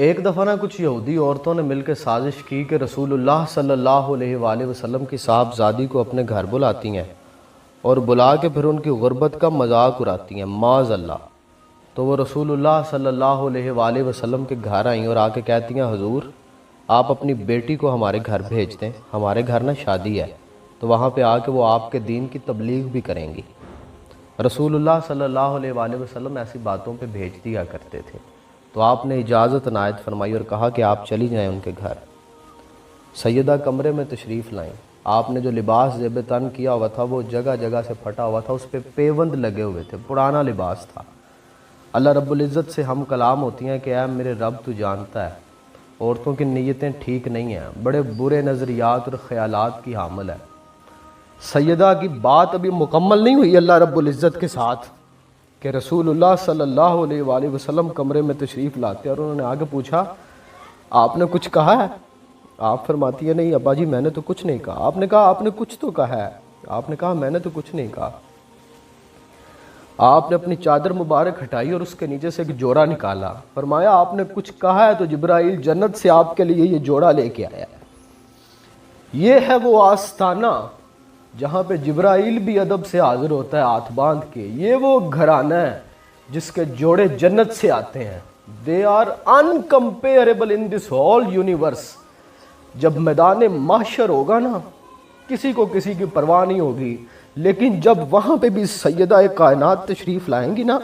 ایک دفعہ نا کچھ یہودی عورتوں نے مل کے سازش کی کہ رسول اللہ صلی اللہ علیہ وآلہ وسلم کی صاحبزادی کو اپنے گھر بلاتی ہیں اور بلا کے پھر ان کی غربت کا مذاق اڑاتی ہیں معاذ اللہ۔ تو وہ رسول اللہ صلی اللہ علیہ وآلہ وسلم کے گھر آئیں اور آ کے کہتی ہیں حضور آپ اپنی بیٹی کو ہمارے گھر بھیج دیں، ہمارے گھر نا شادی ہے، تو وہاں پہ آ کے وہ آپ کے دین کی تبلیغ بھی کریں گی۔ رسول اللہ صلی اللہ علیہ وآلہ وسلم ایسی باتوں پہ بھیج دیا کرتے تھے، تو آپ نے اجازت عنایت فرمائی اور کہا کہ آپ چلی جائیں ان کے گھر۔ سیدہ کمرے میں تشریف لائیں، آپ نے جو لباس زیب تن کیا ہوا تھا وہ جگہ جگہ سے پھٹا ہوا تھا، اس پہ پیوند لگے ہوئے تھے، پرانا لباس تھا۔ اللہ رب العزت سے ہم کلام ہوتی ہیں کہ اے میرے رب تو جانتا ہے عورتوں کی نیتیں ٹھیک نہیں ہیں، بڑے برے نظریات اور خیالات کی حامل ہے۔ سیدہ کی بات ابھی مکمل نہیں ہوئی اللہ رب العزت کے ساتھ کہ رسول اللہ صلی اللہ علیہ وآلہ وسلم کمرے میں تشریف لاتے اور انہوں نے آگے پوچھا آپ نے کچھ کہا ہے؟ آپ فرماتی ہے نہیں ابا جی میں نے تو کچھ نہیں کہا۔ آپ نے کہا آپ نے کچھ تو کہا ہے؟ آپ نے کہا میں نے تو کچھ نہیں کہا۔ آپ نے اپنی چادر مبارک ہٹائی اور اس کے نیچے سے ایک جوڑا نکالا، فرمایا آپ نے کچھ کہا ہے تو جبرائیل جنت سے آپ کے لیے یہ جوڑا لے کے آیا ہے۔ یہ ہے وہ آستانہ جہاں پہ جبرائیل بھی ادب سے حاضر ہوتا ہے ہاتھ باندھ کے، یہ وہ گھرانہ ہے جس کے جوڑے جنت سے آتے ہیں۔ They are uncomparable in this whole universe۔ جب میدان محشر ہوگا نا کسی کو کسی کی پرواہ نہیں ہوگی، لیکن جب وہاں پہ بھی سیدہ کائنات تشریف لائیں گی نا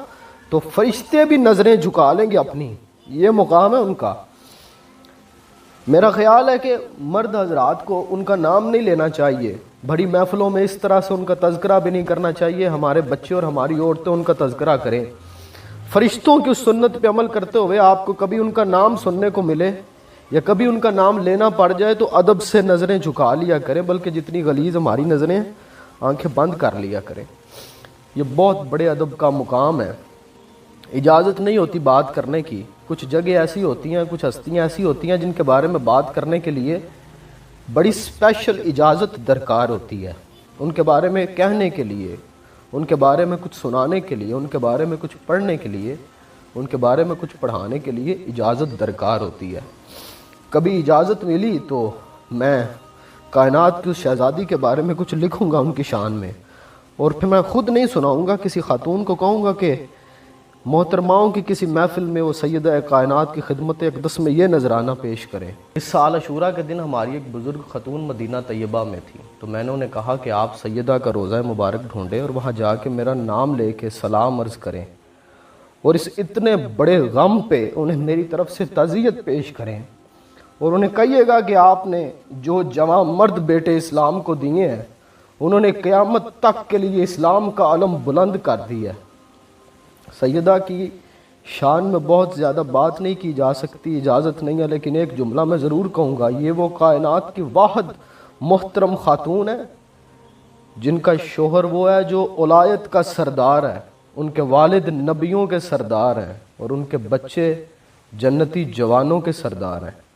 تو فرشتے بھی نظریں جھکا لیں گے اپنی، یہ مقام ہے ان کا۔ میرا خیال ہے کہ مرد حضرات کو ان کا نام نہیں لینا چاہیے، بڑی محفلوں میں اس طرح سے ان کا تذکرہ بھی نہیں کرنا چاہیے، ہمارے بچے اور ہماری عورتیں ان کا تذکرہ کریں۔ فرشتوں کی اس سنت پہ عمل کرتے ہوئے آپ کو کبھی ان کا نام سننے کو ملے یا کبھی ان کا نام لینا پڑ جائے تو ادب سے نظریں جھکا لیا کریں، بلکہ جتنی غلیظ ہماری نظریں آنکھیں بند کر لیا کریں۔ یہ بہت بڑے ادب کا مقام ہے، اجازت نہیں ہوتی بات کرنے کی۔ کچھ جگہ ایسی ہوتی ہیں، کچھ ہستیاں ایسی ہوتی ہیں جن کے بارے میں بات کرنے کے لیے بڑی اسپیشل اجازت درکار ہوتی ہے، ان کے بارے میں کہنے کے لیے، ان کے بارے میں کچھ سنانے کے لیے، ان کے بارے میں کچھ پڑھنے کے لیے، ان کے بارے میں کچھ پڑھانے کے لیے اجازت درکار ہوتی ہے۔ کبھی اجازت ملی تو میں کائنات کی اس شہزادی کے بارے میں کچھ لکھوں گا ان کی شان میں، اور پھر میں خود نہیں سناؤں گا، کسی خاتون کو کہوں گا کہ محترماؤں کی کسی محفل میں وہ سیدہ کائنات کی خدمت اقدس میں یہ نذرانہ پیش کریں۔ اس سال عاشوراء کے دن ہماری ایک بزرگ خاتون مدینہ طیبہ میں تھی، تو میں نے انہیں کہا کہ آپ سیدہ کا روضہ مبارک ڈھونڈیں اور وہاں جا کے میرا نام لے کے سلام عرض کریں، اور اس اتنے بڑے غم پہ انہیں میری طرف سے تعزیت پیش کریں، اور انہیں کہیے گا کہ آپ نے جو جوان مرد بیٹے اسلام کو دیے ہیں انہوں نے قیامت تک کے لیے اسلام کا علم بلند کر دیا ہے۔ سیدہ کی شان میں بہت زیادہ بات نہیں کی جا سکتی، اجازت نہیں ہے، لیکن ایک جملہ میں ضرور کہوں گا، یہ وہ کائنات کی واحد محترم خاتون ہے جن کا شوہر وہ ہے جو اولایت کا سردار ہے، ان کے والد نبیوں کے سردار ہیں اور ان کے بچے جنتی جوانوں کے سردار ہیں۔